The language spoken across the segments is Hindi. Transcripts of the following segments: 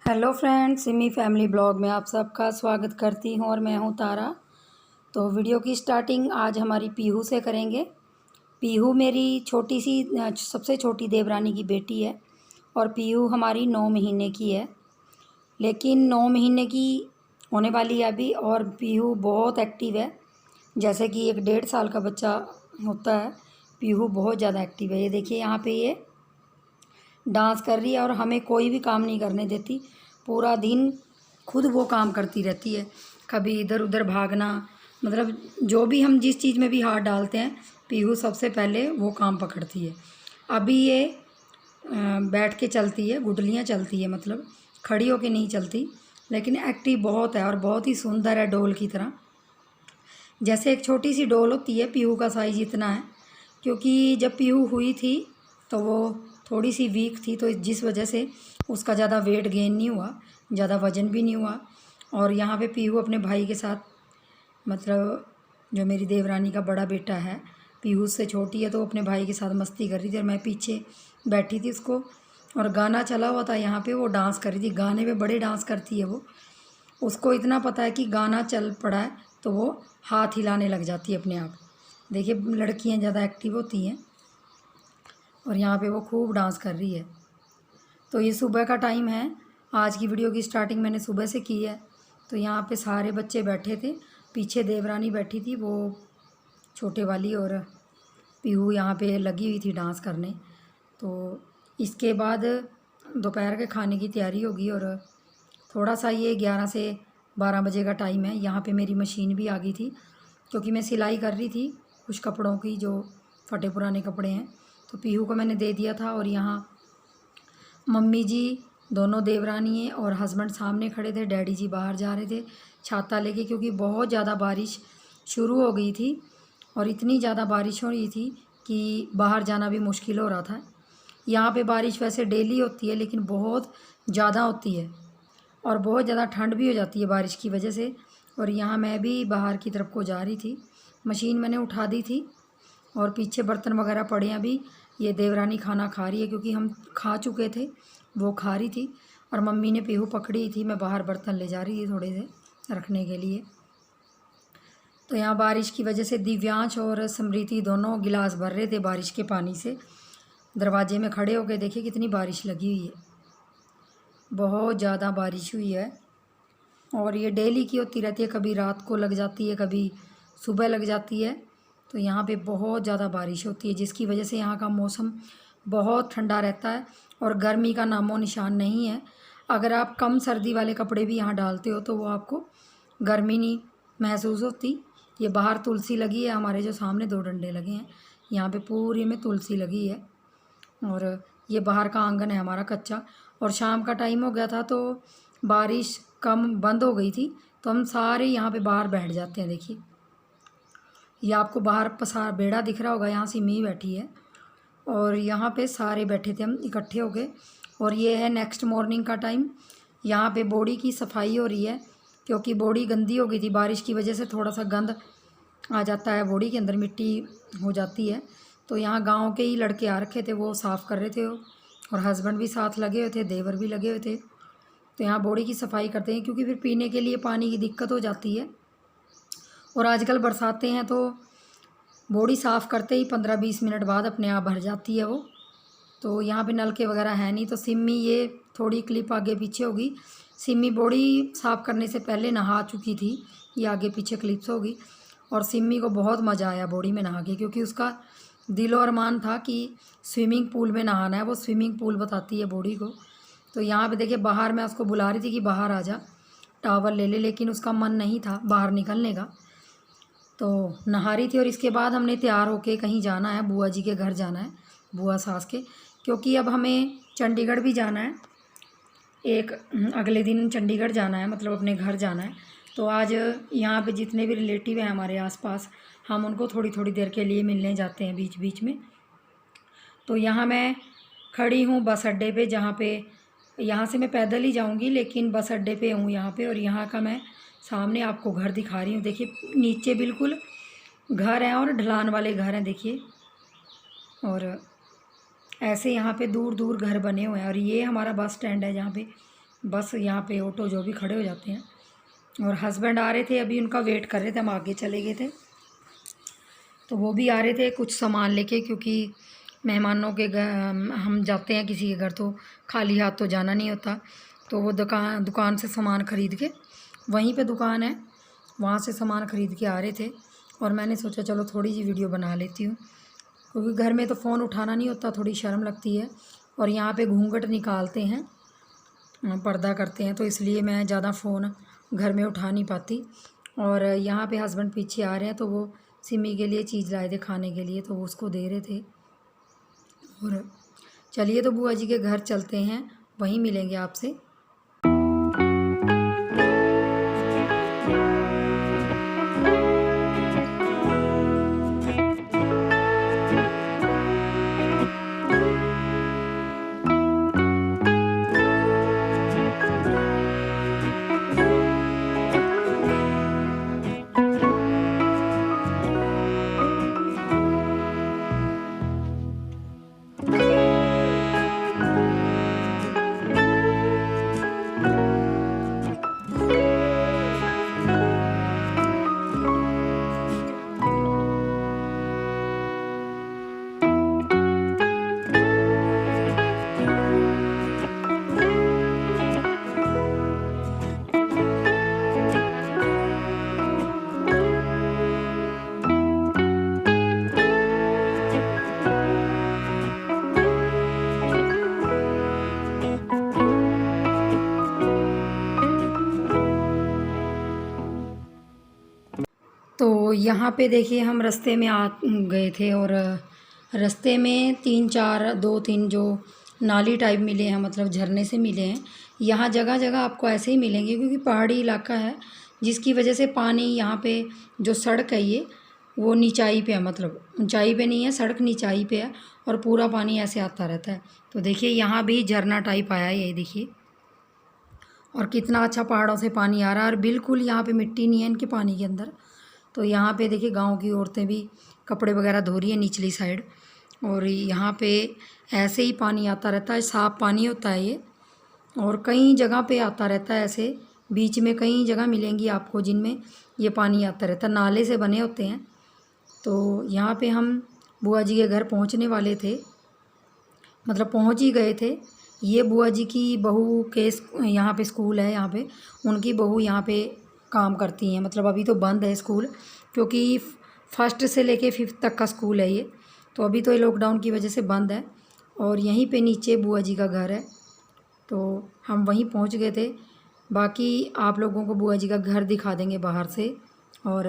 Hello friends, Simi family blog में आप सबका स्वागत करती हूँ और मैं हूँ तारा। तो वीडियो की स्टार्टिंग आज हमारी पीहू से करेंगे। पीहू मेरी छोटी सी सबसे छोटी देवरानी की बेटी है और पीहू हमारी 9 महीने की है। लेकिन 9 महीने की होने वाली है अभी और पीहू बहुत एक्टिव है, जैसे कि एक 1.5 साल का बच्चा होता है। पीहू बहुत ज़्यादा एक्टिव है। ये देखिए यहाँ पे ये डांस कर रही है और हमें कोई भी काम नहीं करने देती। पूरा दिन खुद वो काम करती रहती है, कभी इधर उधर भागना, मतलब जो भी हम जिस चीज़ में भी हाथ डालते हैं पीहू सबसे पहले वो काम पकड़ती है। अभी ये बैठ के चलती है, गुडलियाँ चलती है, मतलब खड़ी होके नहीं चलती, लेकिन एक्टिव बहुत है और बहुत ही सुंदर है, डोल की तरह। जैसे एक छोटी सी डोल होती है, पीहू का साइज इतना है। क्योंकि जब पीहू हुई थी तो वो थोड़ी सी वीक थी, तो जिस वजह से उसका ज़्यादा वेट गेन नहीं हुआ, ज़्यादा वज़न भी नहीं हुआ। और यहाँ पे पीहू अपने भाई के साथ, मतलब जो मेरी देवरानी का बड़ा बेटा है, पीहू से छोटी है, तो अपने भाई के साथ मस्ती कर रही थी और मैं पीछे बैठी थी उसको, और गाना चला हुआ था यहाँ पे, वो डांस कर रही थी। गाने पे बड़े डांस करती है वो, उसको इतना पता है कि गाना चल पड़ा है तो वो हाथ हिलाने लग जाती है अपने आप। देखिए लड़कियाँ ज़्यादा एक्टिव होती हैं और यहाँ पे वो खूब डांस कर रही है। तो ये सुबह का टाइम है। आज की वीडियो की स्टार्टिंग मैंने सुबह से की है। तो यहाँ पे सारे बच्चे बैठे थे, पीछे देवरानी बैठी थी वो छोटे वाली, और पीहू यहाँ पे लगी हुई थी डांस करने। तो इसके बाद दोपहर के खाने की तैयारी होगी और थोड़ा सा ये 11 से 12 बजे का टाइम है। यहाँ पे मेरी मशीन भी आ गई थी, क्योंकि मैं सिलाई कर रही थी कुछ कपड़ों की जो फटे पुराने कपड़े हैं, तो पीहू को मैंने दे दिया था। और यहाँ मम्मी जी, दोनों देवरानी और हस्बैंड सामने खड़े थे, डैडी जी बाहर जा रहे थे छाता लेके, क्योंकि बहुत ज़्यादा बारिश शुरू हो गई थी और इतनी ज़्यादा बारिश हो रही थी कि बाहर जाना भी मुश्किल हो रहा था। यहाँ पे बारिश वैसे डेली होती है, लेकिन बहुत ज़्यादा होती है और बहुत ज़्यादा ठंड भी हो जाती है बारिश की वजह से। और यहाँ मैं भी बाहर की तरफ को जा रही थी, मशीन मैंने उठा दी थी और पीछे बर्तन वगैरह पड़े हैं। अभी ये देवरानी खाना खा रही है, क्योंकि हम खा चुके थे, वो खा रही थी और मम्मी ने पीहू पकड़ी थी। मैं बाहर बर्तन ले जा रही थी थोड़े से रखने के लिए। तो यहाँ बारिश की वजह से दिव्यांश और समृति दोनों गिलास भर रहे थे बारिश के पानी से। दरवाजे में खड़े होकर देखिए कितनी बारिश लगी हुई है, बहुत ज़्यादा बारिश हुई है। और ये डेली की होती रहती है, कभी रात को लग जाती है, कभी सुबह लग जाती है। तो यहाँ पे बहुत ज़्यादा बारिश होती है, जिसकी वजह से यहाँ का मौसम बहुत ठंडा रहता है और गर्मी का नामो निशान नहीं है। अगर आप कम सर्दी वाले कपड़े भी यहाँ डालते हो तो वो आपको गर्मी नहीं महसूस होती। ये बाहर तुलसी लगी है, हमारे जो सामने 2 डंडे लगे हैं, यहाँ पे पूरी में तुलसी लगी है। और ये बाहर का आंगन है हमारा कच्चा। और शाम का टाइम हो गया था तो बारिश कम बंद हो गई थी, तो हम सारे यहाँ पे बाहर बैठ जाते हैं। देखिए ये आपको बाहर पसार बेड़ा दिख रहा होगा, यहाँ सिमी बैठी है और यहाँ पे सारे बैठे थे हम इकट्ठे हो गए। और ये है नेक्स्ट मॉर्निंग का टाइम। यहाँ पे बॉडी की सफाई हो रही है, क्योंकि बॉडी गंदी हो गई थी बारिश की वजह से, थोड़ा सा गंद आ जाता है बॉडी के अंदर, मिट्टी हो जाती है। तो यहाँ गांव के ही लड़के आ रखे थे, वो साफ़ कर रहे थे और हस्बैंड भी साथ लगे हुए थे, देवर भी लगे हुए थे। तो यहाँ बॉडी की सफाई करते हैं, क्योंकि फिर पीने के लिए पानी की दिक्कत हो जाती है। और आजकल बरसातें हैं तो बॉडी साफ़ करते ही 15-20 मिनट बाद अपने आप भर जाती है वो। तो यहाँ पे नलके वगैरह है नहीं। तो सिमी ये थोड़ी क्लिप आगे पीछे होगी, सिमी बॉडी साफ़ करने से पहले नहा चुकी थी, ये आगे पीछे क्लिप्स होगी। और सिमी को बहुत मज़ा आया बॉडी में नहा के, क्योंकि उसका दिल और अरमान था कि स्विमिंग पूल में नहाना है, वो स्विमिंग पूल बताती है बॉडी को। तो यहाँ पे देखिए बाहर मैं उसको बुला रही थी कि बाहर आ जा, टावल ले ले, लेकिन उसका मन नहीं था बाहर निकलने का, तो नहा रही थी। और इसके बाद हमने तैयार होके कहीं जाना है, बुआ जी के घर जाना है, बुआ सास के, क्योंकि अब हमें चंडीगढ़ भी जाना है। एक अगले दिन चंडीगढ़ जाना है, मतलब अपने घर जाना है। तो आज यहाँ पे जितने भी रिलेटिव हैं हमारे आसपास, हम उनको थोड़ी थोड़ी देर के लिए मिलने जाते हैं बीच बीच में। तो यहाँ मैं खड़ी हूँ बस अड्डे पे, जहाँ पे यहाँ से मैं पैदल ही जाऊँगी, लेकिन बस अड्डे पे हूँ यहाँ पे। और यहाँ का मैं सामने आपको घर दिखा रही हूँ। देखिए नीचे बिल्कुल घर हैं और ढलान वाले घर हैं, देखिए। और ऐसे यहाँ पे दूर दूर घर बने हुए हैं। और ये हमारा बस स्टैंड है, जहाँ पे बस यहाँ पे ऑटो जो भी खड़े हो जाते हैं। और हस्बैंड आ रहे थे, अभी उनका वेट कर रहे थे, हम आगे चले गए थे। तो वो भी आ रहे थे कुछ सामान लेके, क्योंकि मेहमानों के घर हम जाते हैं किसी के घर तो खाली हाथ तो जाना नहीं होता। तो वो दुकान से सामान ख़रीद के, वहीं पे दुकान है, वहाँ से सामान ख़रीद के आ रहे थे। और मैंने सोचा चलो थोड़ी सी वीडियो बना लेती हूँ, क्योंकि घर में तो फ़ोन उठाना नहीं होता, थोड़ी शर्म लगती है। और यहाँ पे घूंघट निकालते हैं, पर्दा करते हैं, तो इसलिए मैं ज़्यादा फ़ोन घर में उठा नहीं पाती। और यहाँ पे हस्बैंड पीछे आ रहे हैं, तो वो सिमी के लिए चीज़ लाए थे खाने के लिए, तो वो उसको दे रहे थे। और चलिए तो बुआ जी के घर चलते हैं, वहीं मिलेंगे आपसे। तो यहाँ पे देखिए हम रास्ते में आ गए थे, और रास्ते में 2-3 जो नाली टाइप मिले हैं, मतलब झरने से मिले हैं। यहाँ जगह जगह आपको ऐसे ही मिलेंगे, क्योंकि पहाड़ी इलाका है, जिसकी वजह से पानी यहाँ पे जो सड़क है ये वो नीचाई पे है, मतलब ऊंचाई पे नहीं है, सड़क नीचाई पे है, और पूरा पानी ऐसे आता रहता है। तो देखिए यहाँ भी झरना टाइप आया है, ये देखिए, और कितना अच्छा पहाड़ों से पानी आ रहा है, और बिल्कुल यहाँ पे मिट्टी नहीं है इनके पानी के अंदर। तो यहाँ पे देखिए गांव की औरतें भी कपड़े वगैरह धो रही है निचली साइड। और यहाँ पे ऐसे ही पानी आता रहता है, साफ़ पानी होता है ये, और कई जगह पे आता रहता है ऐसे। बीच में कई जगह मिलेंगी आपको जिनमें ये पानी आता रहता है, नाले से बने होते हैं। तो यहाँ पे हम बुआ जी के घर पहुँचने वाले थे, मतलब पहुँच ही गए थे। ये बुआ जी की बहू के यहाँ पे स्कूल है, यहाँ पे उनकी बहू यहाँ पे काम करती हैं, मतलब अभी तो बंद है स्कूल, क्योंकि फर्स्ट से लेके 5th तक का स्कूल है ये। तो अभी तो ये लॉकडाउन की वजह से बंद है। और यहीं पे नीचे बुआ जी का घर है, तो हम वहीं पहुंच गए थे। बाकी आप लोगों को बुआ जी का घर दिखा देंगे बाहर से। और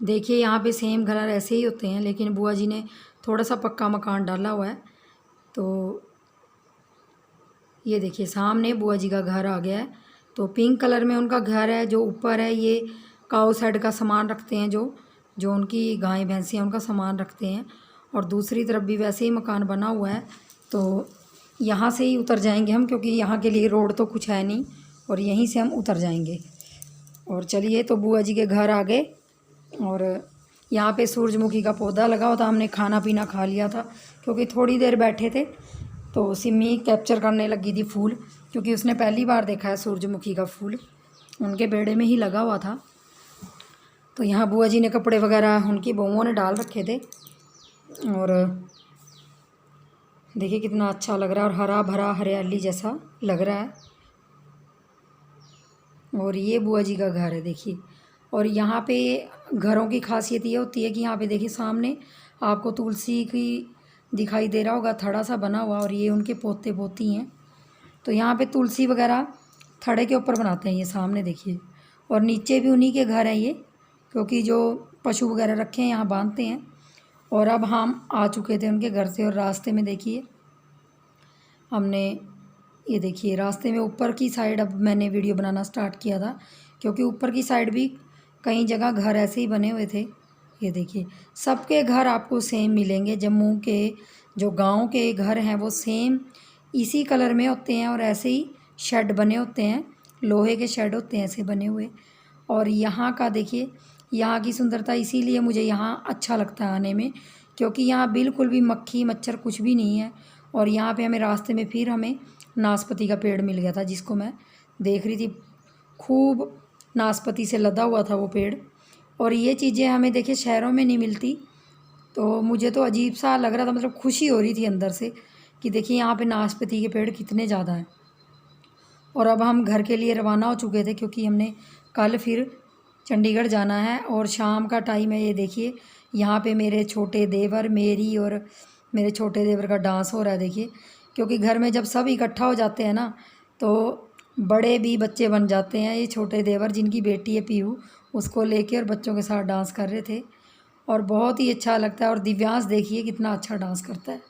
देखिए यहाँ पे सेम घर ऐसे ही होते हैं, लेकिन बुआ जी ने थोड़ा सा पक्का मकान डाला हुआ है। तो ये देखिए सामने बुआ जी का घर आ गया है। तो पिंक कलर में उनका घर है, जो ऊपर है ये काऊ साइड का सामान रखते हैं, जो उनकी गाय भैंसी हैं उनका सामान रखते हैं। और दूसरी तरफ भी वैसे ही मकान बना हुआ है। तो यहाँ से ही उतर जाएंगे हम, क्योंकि यहाँ के लिए रोड तो कुछ है नहीं, और यहीं से हम उतर जाएंगे। और चलिए तो बुआ जी के घर आ गए, और यहाँ पे सूरजमुखी का पौधा लगा हुआ था। हमने खाना पीना खा लिया था, क्योंकि थोड़ी देर बैठे थे। तो सिमी कैप्चर करने लगी थी फूल, क्योंकि उसने पहली बार देखा है सूरजमुखी का फूल, उनके बेड़े में ही लगा हुआ था। तो यहाँ बुआ जी ने कपड़े वगैरह उनकी बहुओं ने डाल रखे थे। और देखिए कितना अच्छा लग रहा है, और हरा भरा हरियाली जैसा लग रहा है। और ये बुआ जी का घर है देखिए। और यहाँ पे घरों की खासियत ये होती है कि यहाँ पे देखिए सामने आपको तुलसी की दिखाई दे रहा होगा, थड़ा सा बना हुआ, और ये उनके पोते पोती हैं। तो यहाँ पे तुलसी वगैरह थड़े के ऊपर बनाते हैं, ये सामने देखिए। और नीचे भी उन्हीं के घर हैं ये, क्योंकि जो पशु वगैरह रखे हैं यहाँ बांधते हैं। और अब हम आ चुके थे उनके घर से, और रास्ते में देखिए हमने, ये देखिए रास्ते में ऊपर की साइड अब मैंने वीडियो बनाना स्टार्ट किया था, क्योंकि ऊपर की साइड भी कई जगह घर ऐसे ही बने हुए थे। ये देखिए सबके घर आपको सेम मिलेंगे। जम्मू के जो गांव के घर हैं वो सेम इसी कलर में होते हैं, और ऐसे ही शेड बने होते हैं, लोहे के शेड होते हैं ऐसे बने हुए। और यहाँ का देखिए, यहाँ की सुंदरता, इसीलिए मुझे यहाँ अच्छा लगता है आने में, क्योंकि यहाँ बिल्कुल भी मक्खी मच्छर कुछ भी नहीं है। और यहाँ पे हमें रास्ते में फिर हमें नाशपाती का पेड़ मिल गया था, जिसको मैं देख रही थी। खूब नाशपाती से लदा हुआ था वो पेड़। और ये चीज़ें हमें देखिए शहरों में नहीं मिलती, तो मुझे तो अजीब सा लग रहा था, मतलब खुशी हो रही थी अंदर से कि देखिए यहाँ पे नाशपाती के पेड़ कितने ज़्यादा हैं। और अब हम घर के लिए रवाना हो चुके थे, क्योंकि हमने कल फिर चंडीगढ़ जाना है। और शाम का टाइम है, ये देखिए यहाँ पे मेरे छोटे देवर, मेरी और मेरे छोटे देवर का डांस हो रहा है देखिए। क्योंकि घर में जब सब इकट्ठा हो जाते हैं ना, तो बड़े भी बच्चे बन जाते हैं। ये छोटे देवर जिनकी बेटी है पीहू, उसको लेके और बच्चों के साथ डांस कर रहे थे, और बहुत ही अच्छा लगता है। और दिव्यांश देखिए कितना अच्छा डांस करता है।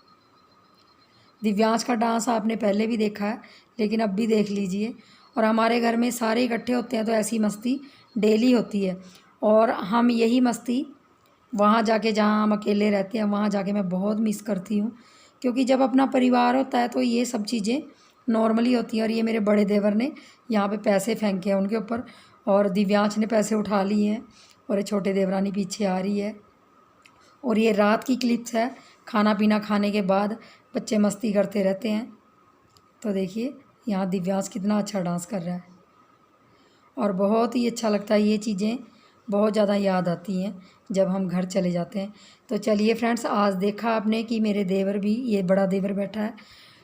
दिव्यांश का डांस आपने पहले भी देखा है, लेकिन अब भी देख लीजिए। और हमारे घर में सारे इकट्ठे होते हैं तो ऐसी मस्ती डेली होती है। और हम यही मस्ती वहाँ जाके, जहाँ हम अकेले रहते हैं, वहाँ जाके मैं बहुत मिस करती हूँ। क्योंकि जब अपना परिवार होता है तो ये सब चीज़ें नॉर्मली होती हैं। और ये मेरे बड़े देवर ने यहाँ पे पैसे फेंके हैं उनके ऊपर, और दिव्यांश ने पैसे उठा लिए हैं, और ये छोटे देवरानी पीछे आ रही है। और ये रात की क्लिप्स है, खाना पीना खाने के बाद बच्चे मस्ती करते रहते हैं। तो देखिए यहाँ दिव्यांश कितना अच्छा डांस कर रहा है, और बहुत ही अच्छा लगता है। ये चीज़ें बहुत ज़्यादा याद आती हैं जब हम घर चले जाते हैं। तो चलिए फ्रेंड्स, आज देखा आपने कि मेरे देवर भी, ये बड़ा देवर बैठा है,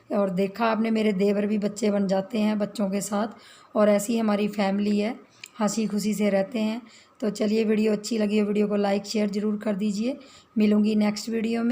और देखा आपने मेरे देवर भी बच्चे बन जाते हैं बच्चों के साथ। और ऐसी हमारी फैमिली है, हंसी खुशी से रहते हैं। तो चलिए, वीडियो अच्छी लगी हो वीडियो को लाइक शेयर ज़रूर कर दीजिए। मिलूँगी नेक्स्ट वीडियो में।